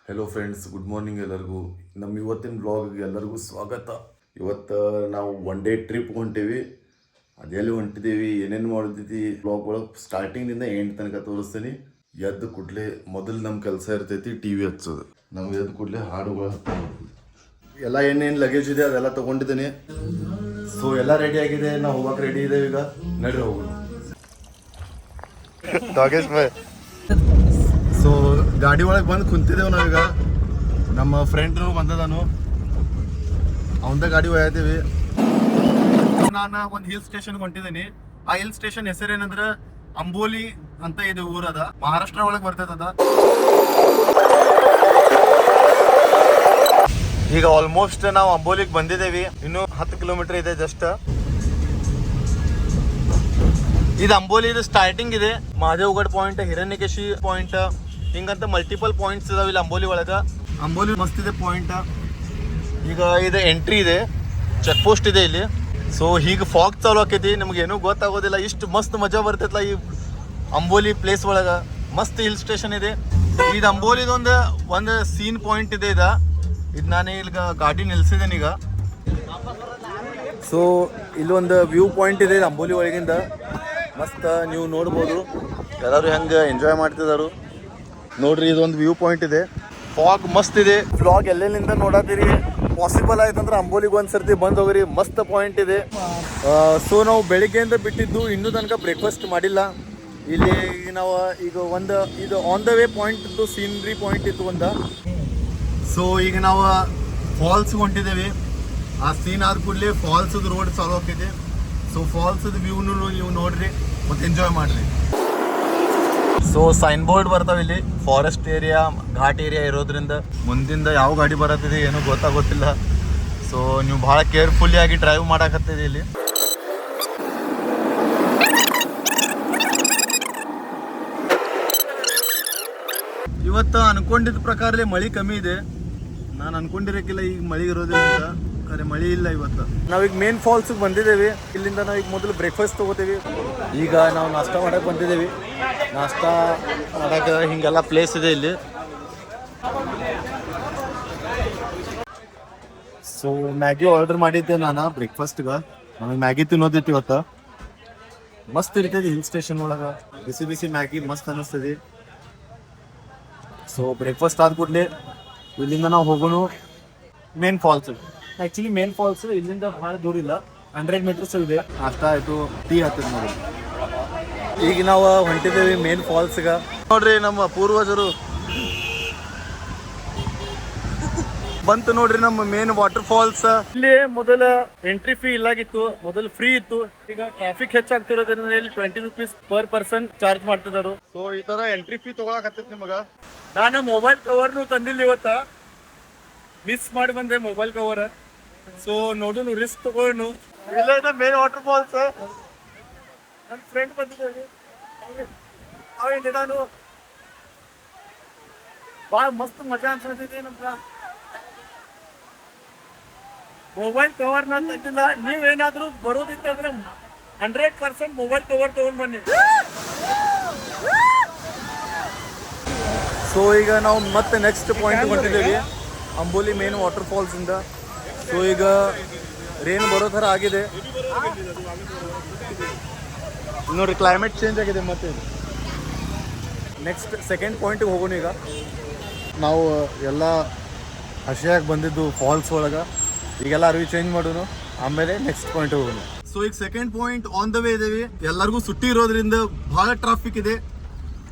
Hello friends, good morning ಎಲ್ಲರಿಗೂ. ನಮ್ಮ ಇವತ್ತಿನ ಬ್ಲಾಗ್ಗೆ ಎಲ್ಲರಿಗೂ ಸ್ವಾಗತ. ಇವತ್ತು ನಾವು ಒನ್ ಡೇ ಟ್ರಿಪ್ ಹೊಂಟೀವಿ. ಅದೆಲ್ಲಿ ಹೊಂಟಿದ್ದೀವಿ, ಏನೇನು ಮಾಡಿದ್ದೀವಿ ಬ್ಲಾಗ್ ಒಳಗೆ ಸ್ಟಾರ್ಟಿಂಗಿಂದ ಎಂಡ್ ತನಕ ತೋರಿಸ್ತೀನಿ. ಎದ್ದು ಕೂಡಲೇ ಮೊದಲು ನಮ್ಮ ಕೆಲಸ ಇರ್ತೈತಿ ಟಿ ವಿ ಹಚ್ಚೋದು. ನಾವು ಎದ್ದು ಕೂಡಲೇ ಹಾಡುಗಳು ಎಲ್ಲ ಏನೇನು ಲಗೇಜ್ ಇದೆ ಅದೆಲ್ಲ ತೊಗೊಂಡಿದ್ದೀನಿ. ಸೊ ಎಲ್ಲ ರೆಡಿ ಆಗಿದೆ, ನಾವು ಹೋಗಕ್ಕೆ ರೆಡಿ ಇದ್ದೇವೆ. ಈಗ ನಡ್ರಿ ಹೋಗೋಣ. ಸೊ ಗಾಡಿ ಒಳಗೆ ಬಂದು ಕುಂತಿದ್ದೇವೆ ನಾವೀಗ. ನಮ್ಮ ಫ್ರೆಂಡ್ನು ಬಂದದಾನು, ಅವಂದ ಗಾಡಿ ಒಯ್ಯತೀವಿ. ನಾನು ಒಂದು ಹಿಲ್ ಸ್ಟೇಷನ್ಗೆ ಹೊಂಟಿದ್ದೀನಿ. ಆ ಹಿಲ್ ಸ್ಟೇಷನ್ ಹೆಸರೇನಂದ್ರೆ ಅಂಬೋಲಿ ಅಂತ ಇದು ಊರದ, ಮಹಾರಾಷ್ಟ್ರ ಒಳಗೆ ಬರ್ತೈತದ. ಈಗ ಆಲ್ಮೋಸ್ಟ್ ನಾವು ಅಂಬೋಲಿಗೆ ಬಂದಿದ್ದೇವೆ. ಇನ್ನು 10 ಕಿಲೋಮೀಟರ್ ಇದೆ ಜಸ್ಟ್. ಇದು ಅಂಬೋಲಿ ಸ್ಟಾರ್ಟಿಂಗ್ ಇದೆ. ಮಹಾದೇವ್ಗಢ ಪಾಯಿಂಟ್, ಹಿರಣ್ಯಕೇಶಿ ಪಾಯಿಂಟ್, ಹಿಂಗಂತ ಮಲ್ಟಿಪಲ್ ಪಾಯಿಂಟ್ಸ್ ಇದಾವೆ ಇಲ್ಲಿ ಅಂಬೋಲಿ ಒಳಗೆ. ಅಂಬೋಲಿ ಮಸ್ತ್ ಇದೆ ಪಾಯಿಂಟ್. ಈಗ ಇದು ಎಂಟ್ರಿ ಇದೆ, ಚೆಕ್ ಪೋಸ್ಟ್ ಇದೆ ಇಲ್ಲಿ. ಸೊ ಹೀಗೆ ಫಾಗ್ ಚಾಲು ಆಕೈತಿ, ನಮ್ಗೇನು ಗೊತ್ತಾಗೋದಿಲ್ಲ. ಇಷ್ಟು ಮಸ್ತ್ ಮಜಾ ಬರ್ತೈತಲ್ಲ ಈ ಅಂಬೋಲಿ ಪ್ಲೇಸ್ ಒಳಗೆ. ಮಸ್ತ್ ಹಿಲ್ ಸ್ಟೇಷನ್ ಇದೆ ಇದು. ಅಂಬೋಲಿದೊಂದು ಸೀನ್ ಪಾಯಿಂಟ್ ಇದೆ. ಇದು ನಾನು ಇಲ್ಲಿ ಗಾಡಿ ನಿಲ್ಸಿದ್ದೇನೆ ಈಗ. ಸೊ ಇಲ್ಲೊಂದು ವ್ಯೂ ಪಾಯಿಂಟ್ ಇದೆ ಅಂಬೋಲಿ ಒಳಗಿಂದ. ಮಸ್ತ್ ನೀವು ನೋಡ್ಬೋದು, ಎಲ್ಲರೂ ಹೆಂಗೆ ಎಂಜಾಯ್ ಮಾಡ್ತಿದ್ದಾರೆ ನೋಡ್ರಿ. ಇದೊಂದು ವ್ಯೂ ಪಾಯಿಂಟ್ ಇದೆ, ಫಾಗ್ ಮಸ್ತ್ ಇದೆ. ವ್ಲಾಗ್ ಎಲ್ಲೆಲ್ಲಿಂದ ನೋಡತ್ತೀರಿ, ಪಾಸಿಬಲ್ ಆಯ್ತಂದ್ರೆ ಅಂಬೋಲಿಗೆ ಒಂದ್ಸರ್ತಿ ಬಂದು ಹೋಗ್ರಿ. ಮಸ್ತ್ ಪಾಯಿಂಟ್ ಇದೆ. ಸೊ ನಾವು ಬೆಳಿಗ್ಗೆಯಿಂದ ಬಿಟ್ಟಿದ್ದು, ಇನ್ನೂ ತನಕ ಬ್ರೇಕ್ಫಾಸ್ಟ್ ಮಾಡಿಲ್ಲ. ಇಲ್ಲಿ ನಾವು ಈಗ ಇದು ಆನ್ ದ ವೇ ಪಾಯಿಂಟ್ ಇತ್ತು, ಸೀನ್ರಿ ಪಾಯಿಂಟ್ ಇತ್ತು ಒಂದು. ಸೊ ಈಗ ನಾವು ಫಾಲ್ಸ್ಗೆ ಹೊಂಟಿದ್ದೇವೆ. ಆ ಸೀನ್ ಆದ ಕೂಡಲೇ ಫಾಲ್ಸದು ರೋಡ್ ಚಾಲು ಆಗ್ತಿದೆ. ಸೊ ಫಾಲ್ಸದ ವ್ಯೂನು ನೀವು ನೋಡ್ರಿ ಮತ್ತು ಎಂಜಾಯ್ ಮಾಡಿರಿ. ಸೊ ಸೈನ್ ಬೋರ್ಡ್ ಬರ್ತಾವೆ ಇಲ್ಲಿ. ಫಾರೆಸ್ಟ್ ಏರಿಯಾ, ಘಾಟ್ ಏರಿಯಾ ಇರೋದ್ರಿಂದ ಮುಂದಿಂದ ಯಾವ ಗಾಡಿ ಬರತ್ತಿದೆ ಏನೂ ಗೊತ್ತಾಗೋತ್ತಿಲ್ಲ. ಸೊ ನೀವು ಭಾಳ ಕೇರ್ಫುಲ್ಲಿ ಆಗಿ ಡ್ರೈವ್ ಮಾಡಕತ್ತಿದೆ ಇಲ್ಲಿ. ಇವತ್ತು ಅನ್ಕೊಂಡಿದ್ದ ಪ್ರಕಾರ ಮಳೆ ಕಮ್ಮಿ ಇದೆ. ನಾನು ಅನ್ಕೊಂಡಿರಕ್ಕಿಲ್ಲ ಈಗ ಮಳೆ ಇರೋದಿಲ್ಲ ಅಂತ. ಖರೆ ಮಳೆ ಇಲ್ಲ ಇವತ್ತು. ನಾವೀಗ ಮೇನ್ ಫಾಲ್ಸ್ಗೆ ಬಂದಿದ್ದೇವೆ. ಇಲ್ಲಿಂದ ನಾವೀಗ ಮೊದಲು ಬ್ರೇಕ್ಫಾಸ್ಟ್ ತೊಗೋತೀವಿ. ಈಗ ನಾವು ನಾಷ್ಟ ಮಾಡಕ್ಕೆ ಬಂದಿದ್ದೇವೆ. ನಾಷ್ಟ ಮಾಡಕ್ಕೆ ಹಿಂಗೆಲ್ಲ ಪ್ಲೇಸ್ ಇದೆ ಇಲ್ಲಿ. ಸೊ ಮ್ಯಾಗಿ ಆರ್ಡರ್ ಮಾಡಿದ್ದೆ ನಾನು ಬ್ರೇಕ್ಫಾಸ್ಟ್ಗೆ. ನಮಗೆ ಮ್ಯಾಗಿ ತಿನ್ನೋದಿತ್ತು ಇವತ್ತು. ಮಸ್ತ್ ಇರ್ತೈತಿ ಹಿಲ್ ಸ್ಟೇಷನ್ ಒಳಗೆ, ಬಿಸಿ ಬಿಸಿ ಮ್ಯಾಗಿ ಮಸ್ತ್ ಅನ್ನಿಸ್ತದೆ. ಸೊ ಬ್ರೇಕ್ಫಾಸ್ಟ್ ಆದ ಕೂಡಲೇ ಇಲ್ಲಿಂದ ನಾವು ಹೋಗೋಣ main falls. Actually main falls ಇಲ್ಲಿಂದ ಭಾಳ ದೂರ ಇಲ್ಲ, 100 ಮೀಟರ್ಸ್ ಇದೆ. ನಾಷ್ಟ ಆಯಿತು, ಟೀ ಆಗ್ತದೆ ನೋಡಿ. ಈಗ ನಾವು ಹೊಂಟಿದ್ದೇವೆ ಮೇನ್ ಫಾಲ್ಸ್ಗೆ. ನೋಡ್ರಿ ನಮ್ಮ ಪೂರ್ವಜರು ಬಂತು ನೋಡ್ರಿ ನಮ್ಮ ಮೇನ್ ವಾಟರ್ ಫಾಲ್ಸ್. ಇಲ್ಲಿ ಮೊದಲ ಎಂಟ್ರಿ ಫೀ ಇಲ್ಲಾಗಿತ್ತು, ಮೊದಲು ಫ್ರೀ ಇತ್ತು. ಈಗ ಟ್ರಾಫಿಕ್ ಹೆಚ್ಚಾಗ್ತಿರೋದ್ರಿಂದ ಇಲ್ಲಿ 20 ರೂಪೀಸ್ ಪರ್ ಪರ್ಸನ್ ಚಾರ್ಜ್ ಮಾಡ್ತಿದ್ದಾರೆ. ಸೊ ಈ ತರ ಎಂಟ್ರಿ ಫೀ ತಗೊಳಕತ್ತೈತಿ ನಿಮಗ. ನಾನು ಮೊಬೈಲ್ ಕವರ್ನು ತಂದಿಲ್ಲ ಇವತ್ತ, ಮಿಸ್ ಮಾಡಿ ಬಂದೆ ಮೊಬೈಲ್ ಕವರ್. ಸೊ ನೋಡೋಣ, ರಿಸ್ಕ್ ತಗೊಳ್ಳೋಣ. ಇಲ್ಲ ಮೇನ್ ವಾಟರ್ ಫಾಲ್ಸ್. ನನ್ನ ಫ್ರೆಂಡ್ ಬಂದಿದ್ದೇವೆ, ನಾನು ಭಾಳ ಮಸ್ತ್ ಮಜಾ ಅನ್ಸತೈತಿ. ನಮ್ಗೆ ಮೊಬೈಲ್ ಕವರ್ ನಾನು ತಂದಿಲ್ಲ. ನೀವೇನಾದ್ರೂ ಬರೋದಿತ್ತಂದ್ರೆ 100% ಮೊಬೈಲ್ ಕವರ್ ತಗೊಂಡ್ ಬನ್ನಿ. ಸೊ ಈಗ ನಾವು ಮತ್ತೆ ನೆಕ್ಸ್ಟ್ ಪಾಯಿಂಟ್ ಹೊಂಟಿದ್ದೇವೆ, ಅಂಬೋಲಿ ಮೇನ್ ವಾಟರ್ ಫಾಲ್ಸ್ ಇಂದ. ಸೊ ಈಗ ರೇನ್ ಬರೋ ಥರ ಆಗಿದೆ ನೋಡ್ರಿ, ಕ್ಲೈಮೇಟ್ ಚೇಂಜ್ ಆಗಿದೆ. ಮತ್ತೆ ನೆಕ್ಸ್ಟ್ ಸೆಕೆಂಡ್ ಪಾಯಿಂಟಿಗೆ ಹೋಗೋಣ. ಈಗ ನಾವು ಎಲ್ಲ ಹಸಿಯಾಗಿ ಬಂದಿದ್ದು ಫಾಲ್ಸ್ ಒಳಗೆ. ಈಗೆಲ್ಲ ಅರಿವಿ ಚೇಂಜ್ ಮಾಡೋಣ, ಆಮೇಲೆ ನೆಕ್ಸ್ಟ್ ಪಾಯಿಂಟ್ ಹೋಗೋಣ. ಸೊ ಈಗ second point on the way ಇದೇವಿ. ಎಲ್ಲರಿಗೂ ಸುಟ್ಟಿ ಇರೋದ್ರಿಂದ ಬಹಳ ಟ್ರಾಫಿಕ್ ಇದೆ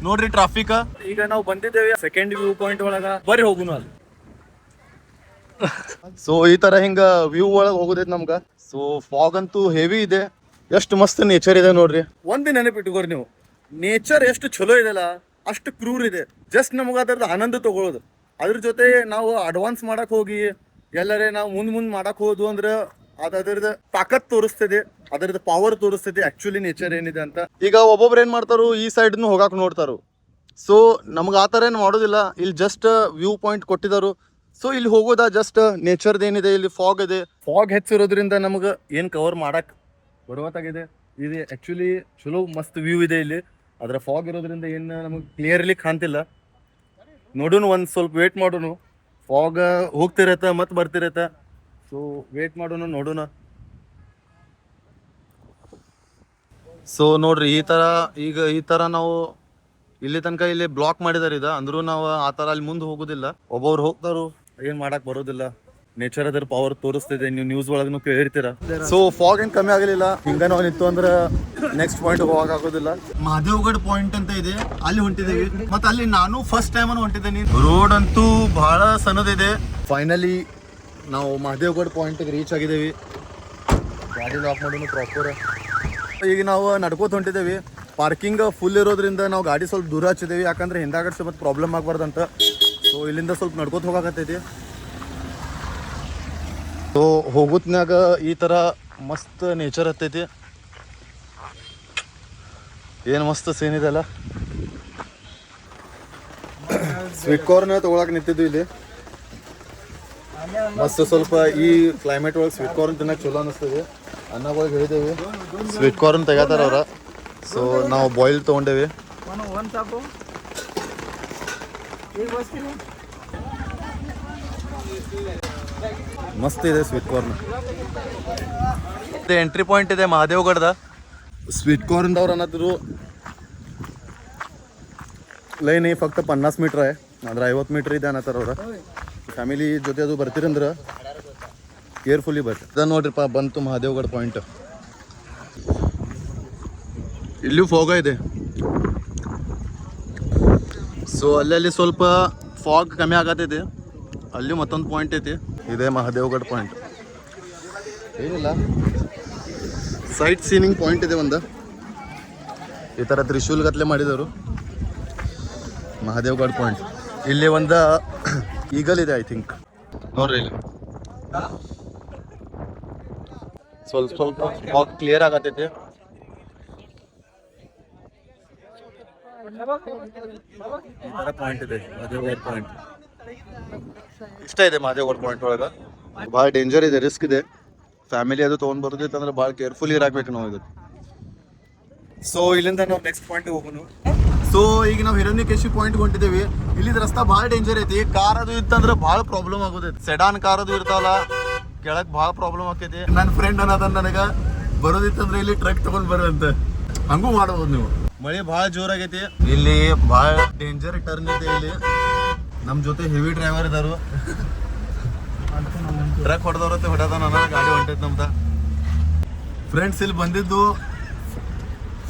ನೋಡ್ರಿ, ಟ್ರಾಫಿಕ್. ಈಗ ನಾವು ಬಂದಿದ್ದೇವೆ ಸೆಕೆಂಡ್ ವ್ಯೂ ಪಾಯಿಂಟ್ ಒಳಗ, ಬರ್ರಿ ಹೋಗುನು ಅಲ್ಲಿ. ಸೊ ಈ ತರ ಹಿಂಗ ವ್ಯೂ ಒಳಗೆ ಹೋಗೋದೈತಿ ನಮ್ಗ. ಸೊ ಫಾಗ್ ಅಂತೂ ಹೆವಿ ಇದೆ. ಎಷ್ಟು ಮಸ್ತ್ ನೇಚರ್ ಇದೆ ನೋಡ್ರಿ. ಒಂದು ನೆನಪಿಟ್ಕೋರಿ ನೀವು, ನೇಚರ್ ಎಷ್ಟು ಚಲೋ ಇದೆಲ್ಲ ಅಷ್ಟು ಕ್ರೂರ್ ಇದೆ. ಜಸ್ಟ್ ನಮ್ಗೆ ಅದರದ್ದು ಆನಂದ ತಗೊಳ್ಳೋದು. ಅದ್ರ ಜೊತೆ ನಾವು ಅಡ್ವಾನ್ಸ್ ಮಾಡಕ್ ಹೋಗಿ ಎಲ್ಲರೇ ನಾವು ಮುಂದ್ ಮಾಡಕ್ ಹೋದ್ವು ಅಂದ್ರೆ ಅದರದ್ದು ತಾಕತ್ ತೋರಿಸ್ತದೆ, ಅದರದ್ದು ಪವರ್ ತೋರಿಸ್ತದೆ ಆಕ್ಚುಲಿ ನೇಚರ್ ಏನಿದೆ ಅಂತ. ಈಗ ಒಬ್ಬೊಬ್ರು ಏನ್ ಮಾಡ್ತಾರು, ಈ ಸೈಡ್ನು ಹೋಗಾಕ್ ನೋಡ್ತಾರು. ಸೊ ನಮ್ಗೆ ಆ ಥರ ಏನು ಮಾಡೋದಿಲ್ಲ. ಇಲ್ಲಿ ಜಸ್ಟ್ ವ್ಯೂ ಪಾಯಿಂಟ್ ಕೊಟ್ಟಿದ್ದಾರು. ಸೊ ಇಲ್ಲಿ ಹೋಗೋದ ಜಸ್ಟ್ ನೇಚರ್ದು ಏನಿದೆ, ಇಲ್ಲಿ ಫಾಗ್ ಇದೆ. ಫಾಗ್ ಹೆಚ್ಚಿರೋದ್ರಿಂದ ನಮ್ಗೆ ಏನು ಕವರ್ ಮಾಡಕ್ ಬರುವತ್ತಾಗಿದೆ. ಇದು ಆ್ಯಕ್ಚುಲಿ ಚಲೋ ಮಸ್ತ್ ವ್ಯೂ ಇದೆ ಇಲ್ಲಿ. ಅದರ ಫಾಗ್ ಇರೋದ್ರಿಂದ ಏನು ನಮಗೆ ಕ್ಲಿಯರ್ಲಿ ಕಾಣ್ತಿಲ್ಲ. ನೋಡೋಣ ಒಂದು ಸ್ವಲ್ಪ ವೇಟ್ ಮಾಡೋಣ. ಫಾಗ್ ಹೋಗ್ತಿರತ್ತ ಮತ್ತೆ ಬರ್ತಿರತ್ತ. ಸೊ ವೇಟ್ ಮಾಡೋಣ, ನೋಡೋಣ. ಸೊ ನೋಡ್ರಿ ಈ ಥರ ನಾವು ಇಲ್ಲಿ ತನಕ ಇಲ್ಲಿ ಬ್ಲಾಕ್ ಮಾಡಿದಾರೆ ಅಂದ್ರೂ ನಾವು ಆ ಥರ ಅಲ್ಲಿ ಮುಂದೆ ಹೋಗೋದಿಲ್ಲ. ಒಬ್ಬೊಬ್ರು ಹೋಗ್ತಾರು, ಏನು ಮಾಡಕ್ ಬರೋದಿಲ್ಲ. ನೇಚರ್ ಅದರ ಪವರ್ ತೋರಿಸ್ತಿದೆ, ನೀವು ನ್ಯೂಸ್ ಒಳಗೂ ಕೇಳಿರ್ತೀರ. ಸೊ ಫಾಗ್ ಏನು ಕಮ್ಮಿ ಆಗಲಿಲ್ಲ. ಹಿಂಗ ನಾವು ನಿಂತು ಅಂದ್ರೆ ನೆಕ್ಸ್ಟ್ ಪಾಯಿಂಟ್ ಹೋಗಕ್ ಆಗೋದಿಲ್ಲ. ಮಹದೇವ್ಗಢ ಪಾಯಿಂಟ್ ಅಂತ ಇದೆ, ಅಲ್ಲಿ ಹೊಂಟಿದ್ದೇವೆ. ಮತ್ತೆ ಅಲ್ಲಿ ನಾನು ಫಸ್ಟ್ ಟೈಮ್ ಹೊಂಟಿದ್ದೇನೆ. ರೋಡ್ ಅಂತೂ ಬಹಳ ಸಣ್ಣದಿದೆ. ಫೈನಲಿ ನಾವು ಮಹದೇವ್ಗಢ ಪಾಯಿಂಟ್ ರೀಚ್ ಆಗಿದ್ದೇವೆ. ಗಾಡಿ ಲಾಕ್ ಮಾಡೋಣ ಪ್ರಾಪರ್. ಈಗ ನಾವು ನಡ್ಕೋತ ಹೊಂಟಿದ್ದೇವೆ. ಪಾರ್ಕಿಂಗ್ ಫುಲ್ ಇರೋದ್ರಿಂದ ನಾವು ಗಾಡಿ ಸ್ವಲ್ಪ ದೂರ ಹಚ್ಚಿದ್ದೇವೆ, ಯಾಕಂದ್ರೆ ಹಿಂದಾಗಡೆ ಮತ್ತೆ ಪ್ರಾಬ್ಲಮ್ ಆಗ್ಬಾರ್ದಂತ. ಸೊ ಇಲ್ಲಿಂದ ಸ್ವಲ್ಪ ನಡ್ಕೋತ ಹೋಗಾಕತ್ತೈತಿ. ಸೊ ಹೋಗುತ್ನ್ಯಾಗ ಈ ಥರ ಮಸ್ತ್ ನೇಚರ್ ಹತ್ತೈತಿ. ಏನು ಮಸ್ತ್ ಸೀನ್ ಇದೆ ಅಲ್ಲ. ಸ್ವೀಟ್ ಕಾರ್ನ್ ತೊಗೊಳಕ್ಕೆ ನಿಂತಿದ್ವಿ ಇಲ್ಲಿ. ಮಸ್ತ್ ಸ್ವಲ್ಪ ಈ ಕ್ಲೈಮೇಟ್ ಒಳಗೆ ಸ್ವೀಟ್ ಕಾರ್ನ್ ತಿನ್ನಕ್ಕೆ ಚಲೋ ಅನಿಸ್ತದೆ. ಅನ್ನಗಳಿಗೆ ಹೇಳಿದ್ದೇವೆ ಸ್ವೀಟ್ ಕಾರ್ನ್ ತೆಗಿತಾರ ಅವ್ರ. ಸೊ ನಾವು ಬಾಯ್ಲ್ ತೊಗೊಂಡೇವಿ. ಮಸ್ತ್ ಇದೆ ಸ್ವೀಟ್ ಕಾರ್ನ್. ಎಂಟ್ರಿ ಪಾಯಿಂಟ್ ಇದೆ ಮಹದೇವ್ಗಢದ. ಸ್ವೀಟ್ ಕಾರ್ನ್ದವ್ರು ಅನ್ನತ್ತಿದ್ರು ಲೈನ್ ಫಕ್ತ 50 ಮೀಟ್ರ್ ಅಂದ್ರೆ 50 ಮೀಟ್ರ್ ಇದೆ ಅನ್ನತ್ತಾರ ಅವ್ರ. ಫ್ಯಾಮಿಲಿ ಜೊತೆ ಅದು ಬರ್ತೀರಂದ್ರೆ ಕೇರ್ಫುಲಿ ಬರ್ರಿ. ಅದ ನೋಡ್ರಿಪ್ಪ ಬಂತು ಮಹದೇವ್ಗಢ ಪಾಯಿಂಟ್. ಇಲ್ಲೂ ಫಾಗ ಇದೆ. ಸೊ ಅಲ್ಲಲ್ಲಿ ಸ್ವಲ್ಪ ಫಾಗ್ ಕಮ್ಮಿ ಆಗತ್ತೈತಿ. ಅಲ್ಲಿ ಮತ್ತೊಂದು ಪಾಯಿಂಟ್ ಐತಿ, ಇದೆ ಮಹದೇವ್ಗಢ ಪಾಯಿಂಟ್. ಏನಿಲ್ಲ, ಸೈಟ್ ಸೀನಿಂಗ್ ಪಾಯಿಂಟ್ ಇದೆ ಒಂದು. ಈ ಥರ ತ್ರಿಶೂಲ್ ಗತ್ಲೆ ಮಾಡಿದವರು ಮಹದೇವ್ಗಢ ಪಾಯಿಂಟ್. ಇಲ್ಲಿ ಒಂದು ಈಗಲ್ ಇದೆ ಐ ಥಿಂಕ್. ನೋಡ್ರಿ ಇಲ್ಲಿ ಸ್ವಲ್ಪ ಫಾಗ್ ಕ್ಲಿಯರ್ ಆಗತ್ತೈತಿ. ಪಾಯಿಂಟ್ ಇದೆ ಮಹದೇವ್ಗಢ ಪಾಯಿಂಟ್. ಇಷ್ಟ ಇದೆ ಮಹದೇವ್ಗಢ ಪಾಯಿಂಟ್ ಒಳಗೆ. ಭಾಳ ಡೇಂಜರ್ ಇದೆ, ರಿಸ್ಕ್ ಇದೆ. ಫ್ಯಾಮಿಲಿ ಅದು ತೊಗೊಂಡ್ ಬರೋದಿತ್ತು ಅಂದ್ರೆ ಭಾಳ ಕೇರ್ಫುಲಿ ಇರಾಕ್ಬೇಕು ನಾವು ಇದು. ಸೊ ಇಲ್ಲಿಂದ ನಾವು ನೆಕ್ಸ್ಟ್ ಪಾಯಿಂಟ್ ಹೋಗೋಣ. ಸೊ ಈಗ ನಾವು ಹಿರಣ್ಯಕೇಶಿ ಪಾಯಿಂಟ್ ಹೊಂಟಿದ್ದೇವೆ. ಇಲ್ಲಿದ ರಸ್ತಾ ಭಾಳ ಡೇಂಜರ್ ಐತಿ. ಕಾರ್ ಅದು ಇತ್ತಂದ್ರೆ ಭಾಳ ಪ್ರಾಬ್ಲಮ್ ಆಗೋದೈತಿ. ಸೆಡಾನ್ ಕಾರ್ ಅದು ಇರ್ತಾವಲ್ಲ, ಕೆಳಗೆ ಭಾಳ ಪ್ರಾಬ್ಲಮ್ ಆಕೈತಿ. ನನ್ನ ಫ್ರೆಂಡ್ ಅನ್ನೋದ ನನಗೆ ಬರೋದಿತ್ತಂದ್ರೆ ಇಲ್ಲಿ ಟ್ರಕ್ ತಗೊಂಡ್ ಬರೋದಂತ, ಹಂಗೂ ಮಾಡ್ಬೋದು ನೀವು. ಮಳೆ ಭಾಳ ಜೋರಾಗೈತಿ. ಇಲ್ಲಿ ಭಾಳ ಡೇಂಜರ್ ಟರ್ನ್ ಇದೆ. ಇಲ್ಲಿ ನಮ್ಮ ಜೊತೆ ಹೆವಿ ಡ್ರೈವರ್ ಇದಾರು. ಟ್ರಕ್ ಹೊಡೆದವ್ರತ್ತೆ ಹೊಡೆದ ನನ್ನ ಗಾಡಿ ಹೊಂಟೈತಿ ನಮ್ದ. ಫ್ರೆಂಡ್ಸ್ ಇಲ್ಲಿ ಬಂದಿದ್ದು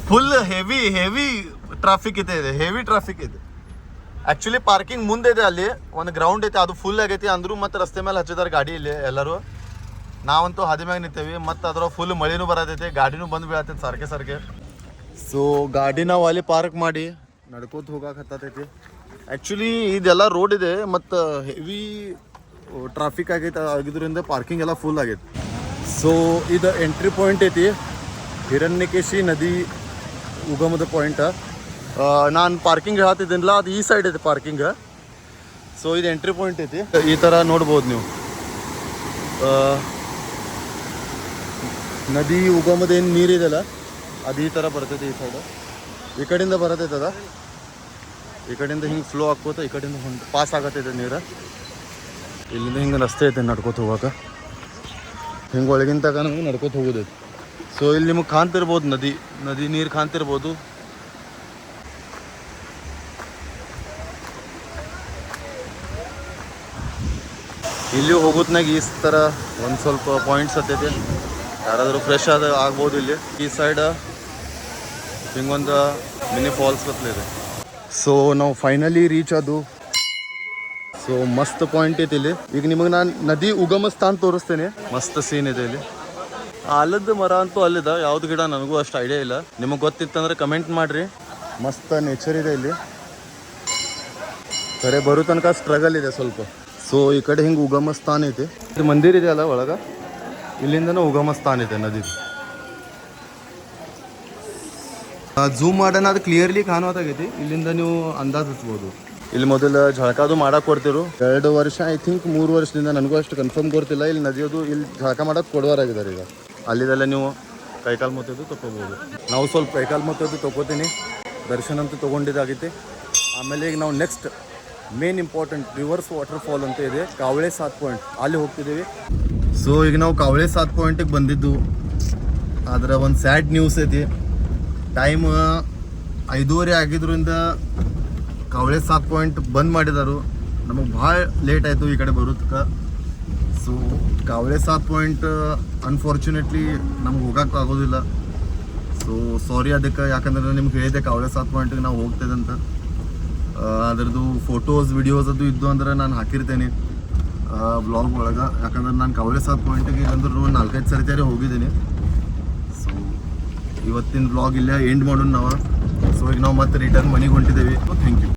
ಫುಲ್ ಹೆವಿ ಟ್ರಾಫಿಕ್ ಇದೆ. ಹೆವಿ ಟ್ರಾಫಿಕ್ ಇದೆ. ಆ್ಯಕ್ಚುಲಿ ಪಾರ್ಕಿಂಗ್ ಮುಂದೆ ಇದೆ, ಅಲ್ಲಿ ಒಂದು ಗ್ರೌಂಡ್ ಐತಿ, ಅದು ಫುಲ್ ಆಗೈತಿ. ಅಂದ್ರೂ ಮತ್ತೆ ರಸ್ತೆ ಮೇಲೆ ಹಚ್ಚಿದಾರೆ ಗಾಡಿ ಇಲ್ಲಿ ಎಲ್ಲರೂ. ನಾವಂತೂ ಹಾದಿ ಮ್ಯಾಗ ನಿಂತೇವಿ. ಮತ್ತು ಅದ್ರ ಫುಲ್ ಮಳೆನೂ ಬರತೈತಿ, ಗಾಡಿನೂ ಬಂದು ಬೀಳತೈತಿ ಸಾರ್ಕೆ. ಸೊ ಗಾಡಿ ನಾವು ಅಲ್ಲಿ ಪಾರ್ಕ್ ಮಾಡಿ ನಡ್ಕೋತ ಹೋಗಕ್ಕೆ ಹತ್ತೈತಿ. ಆ್ಯಕ್ಚುಲಿ ಇದೆಲ್ಲ ರೋಡ್ ಇದೆ ಮತ್ತು ಹೆವಿ ಟ್ರಾಫಿಕ್ ಆಗಿದ್ರಿಂದ ಪಾರ್ಕಿಂಗ್ ಎಲ್ಲ ಫುಲ್ ಆಗೈತಿ. ಸೊ ಇದು ಎಂಟ್ರಿ ಪಾಯಿಂಟ್ ಐತಿ, ಹಿರಣ್ಯಕೇಶಿ ನದಿ ಉಗಮದ ಪಾಯಿಂಟ್. ನಾನು ಪಾರ್ಕಿಂಗ್ ಹೇಳ್ತಿದ್ದೀನಿಲ್ಲ, ಅದು ಈ ಸೈಡ್ ಐತೆ ಪಾರ್ಕಿಂಗ್. ಸೊ ಇದು ಎಂಟ್ರಿ ಪಾಯಿಂಟ್ ಐತಿ. ಈ ಥರ ನೋಡ್ಬೋದು ನೀವು. ನದಿ ಉಗಮದ ಏನು ನೀರಿದೆಲ್ಲ ಅದು ಈ ಥರ ಬರ್ತೈತೆ. ಈ ಸೈಡು ಈ ಕಡೆಯಿಂದ ಬರತೈತದ, ಈ ಕಡೆಯಿಂದ ಹಿಂಗೆ ಫ್ಲೋ ಹಾಕ್ಕೋತ ಈ ಕಡೆಯಿಂದ ಪಾಸ್ ಆಗತ್ತೈತೆ ನೀರು. ಇಲ್ಲಿಂದ ಹಿಂಗೆ ರಸ್ತೆ ಐತೆ ನಡ್ಕೋತ ಹೋಗಕ್ಕೆ. ಹಿಂಗೆ ಒಳಗಿನ ತಗ ನಮ್ಗೆ ನಡ್ಕೋತ ಹೋಗೋದೈತಿ. ಸೊ ಇಲ್ಲಿ ನಿಮಗೆ ಕಾಣ್ತಿರ್ಬೋದು ನದಿ ನೀರು ಕಾಣ್ತಿರ್ಬೋದು. ಇಲ್ಲಿ ಹೋಗೋದ್ನಾಗ ಈ ಥರ ಒಂದು ಸ್ವಲ್ಪ ಪಾಯಿಂಟ್ಸ್ ಹತ್ತೈತಿ. ಯಾರಾದರೂ ಫ್ರೆಶ್ ಆಗ್ಬೋದು ಇಲ್ಲಿ. ಈ ಸೈಡ್ ಹಿಂಗೊಂದು ಮಿನಿ ಫಾಲ್ಸ್ ಗತ್ಲೆ ಇದೆ. ಸೊ ನಾವು ಫೈನಲಿ ರೀಚ್ ಅದು. ಸೊ ಮಸ್ತ್ ಪಾಯಿಂಟ್ ಐತಿ ಇಲ್ಲಿ. ಈಗ ನಿಮಗೆ ನಾನು ನದಿ ಉಗಮ ಸ್ಥಾನ ತೋರಿಸ್ತೇನೆ. ಮಸ್ತ್ ಸೀನ್ ಇದೆ ಇಲ್ಲಿ. ಆಲದ ಮರ ಅಂತೂ ಅಲ್ಲಿದ, ಯಾವ್ದು ಗಿಡ ನನಗೂ ಅಷ್ಟು ಐಡಿಯಾ ಇಲ್ಲ. ನಿಮಗೆ ಗೊತ್ತಿತ್ತಂದ್ರೆ ಕಮೆಂಟ್ ಮಾಡಿರಿ. ಮಸ್ತ್ ನೇಚರ್ ಇದೆ ಇಲ್ಲಿ. ಖರೆ ಬರೋ ತನಕ ಸ್ಟ್ರಗಲ್ ಇದೆ ಸ್ವಲ್ಪ. ಸೊ ಈ ಕಡೆ ಹಿಂಗೆ ಉಗಮ ಸ್ಥಾನ ಐತಿ. ಇದು ಮಂದಿರ ಇದೆ ಅಲ್ಲ ಒಳಗೆ, ಇಲ್ಲಿಂದನೂ ಉಗಮ ಸ್ಥಾನ ಇದೆ ನದಿ. ಝೂಮ್ ಮಾಡೋಣ, ಅದು ಕ್ಲಿಯರ್ಲಿ ಕಾಣೋದಾಗೈತಿ. ಇಲ್ಲಿಂದ ನೀವು ಅಂದಾಜು ಹಚ್ಬೋದು. ಇಲ್ಲಿ ಮೊದಲು ಝಳಕಾದು ಮಾಡಕ್ಕೆ ಕೊಡ್ತಿರು. 2 ವರ್ಷ ಐ ಥಿಂಕ್ 3 ವರ್ಷದಿಂದ, ನನಗೂ ಅಷ್ಟು ಕನ್ಫರ್ಮ್ ಗೊತ್ತಿಲ್ಲ. ಇಲ್ಲಿ ನದಿಯೋದು ಇಲ್ಲಿ ಝಳಕ ಮಾಡೋಕೆ ಕೊಡುವರಾಗಿದ್ದಾರೆ. ಈಗ ಅಲ್ಲಿದೆಲ್ಲ ನೀವು ಕೈಕಾಲು ಮೊತ್ತದ್ದು ತೊಗೋಬೋದು. ನಾವು ಸ್ವಲ್ಪ ಕೈಕಾಲು ಮೊತ್ತದ್ದು ತೊಗೋತೀನಿ. ದರ್ಶನ ಅಂತೂ ತೊಗೊಂಡಿದ್ದಾಗೈತಿ. ಆಮೇಲೆ ಈಗ ನಾವು next main important rivers waterfall ಅಂತ ಇದೆ, ಕಾವಳೆ 7 ಪಾಯಿಂಟ್, ಅಲ್ಲಿ ಹೋಗ್ತಿದ್ದೀವಿ. ಸೊ ಈಗ ನಾವು ಕಾವಳೆ 7 ಪಾಯಿಂಟಿಗೆ ಬಂದಿದ್ದು. ಆದರೆ ಒಂದು ಸ್ಯಾಡ್ ನ್ಯೂಸ್ ಐತಿ. ಟೈಮ್ 5:30 ಆಗಿದ್ರಿಂದ ಕಾವಳೆ 7 ಪಾಯಿಂಟ್ ಬಂದ್ ಮಾಡಿದಾರು. ನಮಗೆ ಭಾಳ ಲೇಟ್ ಆಯಿತು ಈ ಕಡೆ ಬರೋದಕ್ಕೆ. ಸೊ ಕಾವಳೆ 7 ಪಾಯಿಂಟ್ ಅನ್ಫಾರ್ಚುನೇಟ್ಲಿ ನಮ್ಗೆ ಹೋಗೋಕ್ಕೆ ಆಗೋದಿಲ್ಲ. ಸೊ ಸಾರಿ ಅದಕ್ಕೆ, ಯಾಕಂದ್ರೆ ನಿಮ್ಗೆ ಹೇಳಿದೆ ಕಾವಳೆ 7 ಪಾಯಿಂಟಿಗೆ ನಾವು ಹೋಗ್ತೇವೆ ಅಂತ. ಅದರದ್ದು ಫೋಟೋಸ್ ವಿಡಿಯೋಸ್ ಅದು ಇದ್ದು ಅಂದ್ರೆ ನಾನು ಹಾಕಿರ್ತೇನೆ ಬ್ಲಾಗ್ ಒಳಗೆ. ಯಾಕಂದ್ರೆ ನಾನು ಕಾವಳೆ 7 ಪಾಯಿಂಟಿಗೆ ಅಂದ್ರೆ 4-5 ಸರಿ ಹೋಗಿದ್ದೀನಿ. ಸೊ ಇವತ್ತಿನ ಬ್ಲಾಗ್ ಇಲ್ಲೇ ಎಂಡ್ ಮಾಡೋಣ ನಾವು. ಸೊ ಈಗ ನಾವು ಮತ್ತೆ ರಿಟರ್ನ್ ಮನೆಗೆ ಹೊಂಟಿದ್ದೇವೆ. Thank you.